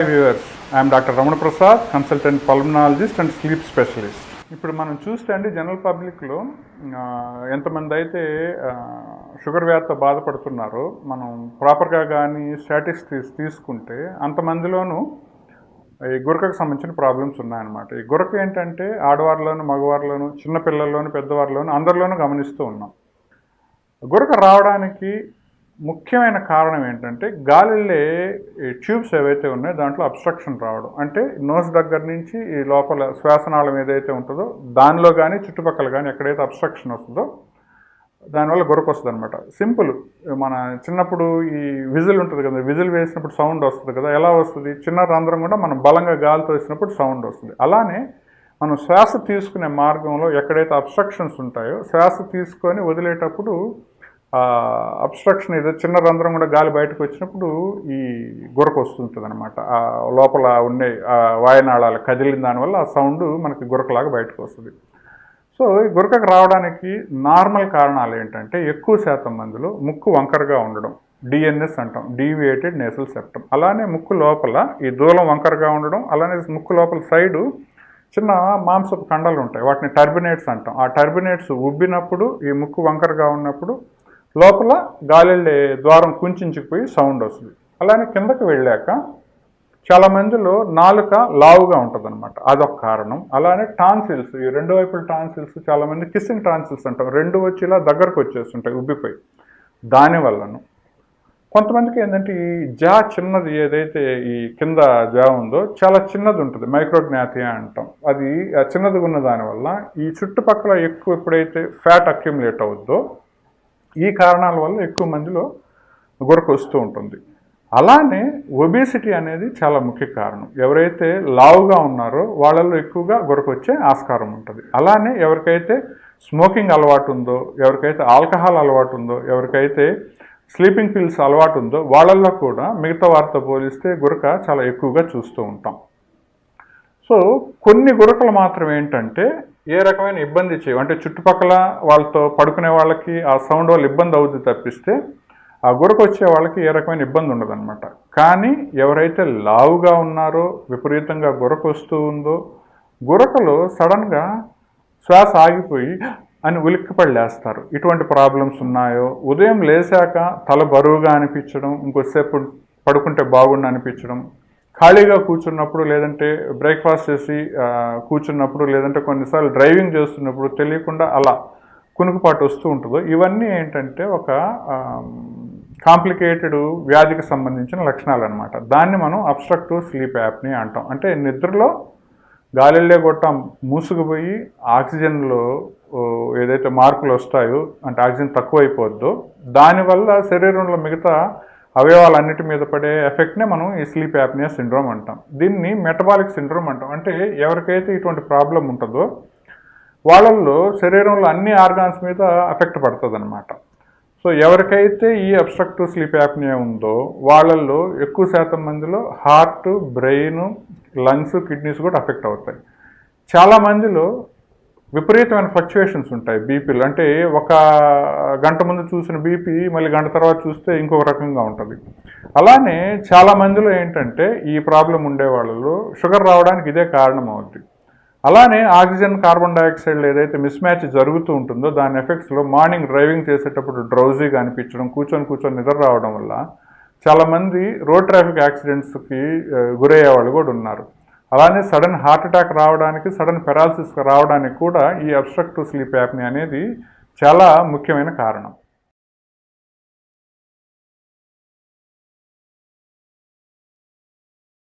Viewers, I am Dr. Ramana Prasad, consultant pulmonologist and sleep specialist. ఇప్పుడు మనం చూస్తే అండి జనరల్ పబ్లిక్లో ఎంతమంది అయితే షుగర్ వ్యాధితో బాధపడుతున్నారో మనం ప్రాపర్గా కానీ స్టాటిస్టిక్స్ తీసుకుంటే అంతమందిలోనూ ఈ గురకకు సంబంధించిన ప్రాబ్లమ్స్ ఉన్నాయన్నమాట. ఈ గురక ఏంటంటే ఆడవారిలోను, మగవారిలోను, చిన్నపిల్లల్లోను, పెద్దవారిలోను అందరిలోనూ గమనిస్తూ ఉన్నాం. గురక రావడానికి ముఖ్యమైన కారణం ఏంటంటే గాలిళ్ళే ఈ ట్యూబ్స్ ఏవైతే ఉన్నాయో దాంట్లో అబ్స్ట్రక్షన్ రావడం. అంటే నోస్ దగ్గర నుంచి ఈ లోపల శ్వాసనాళం ఏదైతే ఉంటుందో దానిలో కానీ చుట్టుపక్కల కానీ ఎక్కడైతే అబ్స్ట్రక్షన్ వస్తుందో దానివల్ల గురక వస్తుంది అనమాట. సింపుల్, మన చిన్నప్పుడు ఈ విజిల్ ఉంటుంది కదా, విజిల్ వేసినప్పుడు సౌండ్ వస్తుంది కదా, ఎలా వస్తుంది? చిన్న రంధ్రం కూడా మనం బలంగా గాలితో వేసినప్పుడు సౌండ్ వస్తుంది. అలానే మనం శ్వాస తీసుకునే మార్గంలో ఎక్కడైతే అబ్స్ట్రక్షన్స్ ఉంటాయో శ్వాస తీసుకొని వదిలేటప్పుడు అబ్స్ట్రక్షన్ ఏదో చిన్న రంధ్రం కూడా గాలి బయటకు వచ్చినప్పుడు ఈ గురక వస్తుంటుంది అనమాట. ఆ లోపల ఉండే వాయునాళాలు కదిలిన దానివల్ల ఆ సౌండ్ మనకి గురకలాగా బయటకు వస్తుంది. సో ఈ గురకకు రావడానికి నార్మల్ కారణాలు ఏంటంటే ఎక్కువ శాతం మందిలో ముక్కు వంకరగా ఉండడం, డిఎన్ఎస్ అంటాం, డీవియేటెడ్ నేసల్ సెప్టమ్. అలానే ముక్కు లోపల ఈ దూలం వంకరగా ఉండడం, అలానే ముక్కు లోపల సైడు చిన్న మాంసపు కండలు ఉంటాయి, వాటిని టర్బినేట్స్ అంటాం. ఆ టర్బినేట్స్ ఉబ్బినప్పుడు ఈ ముక్కు వంకరగా ఉన్నప్పుడు లోపల గాలి ద్వారం కుంచుకుపోయి సౌండ్ వస్తుంది. అలానే కిందకి వెళ్ళాక చాలా మందిలో నాలుక లావుగా ఉంటుంది అనమాట, అదొక కారణం. అలానే టాన్సిల్స్, ఈ రెండు వైపుల టాన్సిల్స్ చాలామంది కిస్సింగ్ టాన్సిల్స్ అంటాం, రెండు వచ్చి ఇలా దగ్గరకు వచ్చేస్తుంటాయి ఉబ్బిపోయి, దానివల్లను. కొంతమందికి ఏంటంటే ఈ జా చిన్నది ఏదైతే ఈ కింద జా ఉందో చాలా చిన్నది ఉంటుంది, మైక్రోగ్నాథియా అంటాం. అది చిన్నది ఉన్న దానివల్ల ఈ చుట్టుపక్కల ఎక్కువ ఎప్పుడైతే ఫ్యాట్ అక్యుములేట్ అవుద్దో ఈ కారణాల వల్ల ఎక్కువ మందిలో గురక వస్తూ ఉంటుంది. అలానే ఒబేసిటీ అనేది చాలా ముఖ్య కారణం. ఎవరైతే లావుగా ఉన్నారో వాళ్ళల్లో ఎక్కువగా గురక వచ్చే ఆస్కారం ఉంటుంది. అలానే ఎవరికైతే స్మోకింగ్ అలవాటు ఉందో, ఎవరికైతే ఆల్కహాల్ అలవాటు ఉందో, ఎవరికైతే స్లీపింగ్ పిల్స్ అలవాటు ఉందో వాళ్ళల్లో కూడా మిగతా వారితో పోలిస్తే గురక చాలా ఎక్కువగా చూస్తూ ఉంటాం. సో కొన్ని గురకలు మాత్రం ఏంటంటే ఏ రకమైన ఇబ్బంది చేయవు, అంటే చుట్టుపక్కల వాళ్ళతో పడుకునే వాళ్ళకి ఆ సౌండ్ వల్ల ఇబ్బంది అవుతుంది తప్పిస్తే ఆ గురక వచ్చే వాళ్ళకి ఏ రకమైన ఇబ్బంది ఉండదన్నమాట. కానీ ఎవరైతే లావుగా ఉన్నారో, విపరీతంగా గురక వస్తూ ఉందో, గురకలో సడన్గా శ్వాస ఆగిపోయి అని ఉలిక్కిపడి లేస్తారు, ఇటువంటి ప్రాబ్లమ్స్ ఉన్నాయో, ఉదయం లేచాక తల బరువుగా అనిపించడం, ఇంకొద్దిసేపు పడుకుంటే బాగుండి అనిపించడం, ఖాళీగా కూర్చున్నప్పుడు, లేదంటే బ్రేక్ఫాస్ట్ చేసి కూర్చున్నప్పుడు, లేదంటే కొన్నిసార్లు డ్రైవింగ్ చేస్తున్నప్పుడు తెలియకుండా అలా కునుకుపాటు వస్తూ ఉంటుందో, ఇవన్నీ ఏంటంటే ఒక కాంప్లికేటెడ్ వ్యాధికి సంబంధించిన లక్షణాలు అనమాట. దాన్ని మనం అబ్స్ట్రక్టివ్ స్లీప్ యాప్ని అంటాం. అంటే నిద్రలో గాలిళ్ళే గొట్టం మూసుకుపోయి ఆక్సిజన్లో ఏదైతే మార్పులు వస్తాయో, అంటే ఆక్సిజన్ తక్కువైపోద్దో దానివల్ల శరీరంలో మిగతా అవయవాలన్నిటి మీద పడే ఎఫెక్ట్నే మనం ఈ స్లీప్ యాప్నియా సిండ్రోమ్ అంటాం. దీన్ని మెటబాలిక్ సిండ్రోమ్ అంటాం. అంటే ఎవరికైతే ఇటువంటి ప్రాబ్లం ఉంటుందో వాళ్ళల్లో శరీరంలో అన్ని ఆర్గాన్స్ మీద ఎఫెక్ట్ పడుతుంది అనమాట. సో ఎవరికైతే ఈ అబ్స్ట్రక్టివ్ స్లీప్ యాప్నియా ఉందో వాళ్ళల్లో ఎక్కువ శాతం మందిలో హార్ట్, బ్రెయిన్, లంగ్స్, కిడ్నీస్ కూడా ఎఫెక్ట్ అవుతాయి. చాలామందిలో విపరీతమైన ఫ్లక్చుయేషన్స్ ఉంటాయి బీపీలు. అంటే ఒక గంట ముందు చూసిన బీపీ మళ్ళీ గంట తర్వాత చూస్తే ఇంకొక రకంగా ఉంటుంది. అలానే చాలామందిలో ఏంటంటే ఈ ప్రాబ్లం ఉండే వాళ్ళలో షుగర్ రావడానికి ఇదే కారణం అవుతుంది. అలానే ఆక్సిజన్, కార్బన్ డైఆక్సైడ్ ఏదైతే మిస్ మ్యాచ్ జరుగుతూ ఉంటుందో దాని ఎఫెక్ట్స్లో మార్నింగ్ డ్రైవింగ్ చేసేటప్పుడు డ్రౌజీగా అనిపించడం, కూర్చొని నిద్ర రావడం వల్ల చాలామంది రోడ్ ట్రాఫిక్ యాక్సిడెంట్స్కి గురయ్యే వాళ్ళు కూడా ఉన్నారు. అలానే సడన్ హార్ట్ అటాక్ రావడానికి, సడన్ పెరాలసిస్ రావడానికి కూడా ఈ అబ్స్ట్రక్టివ్ స్లీప్ యాప్ని అనేది చాలా ముఖ్యమైన కారణం.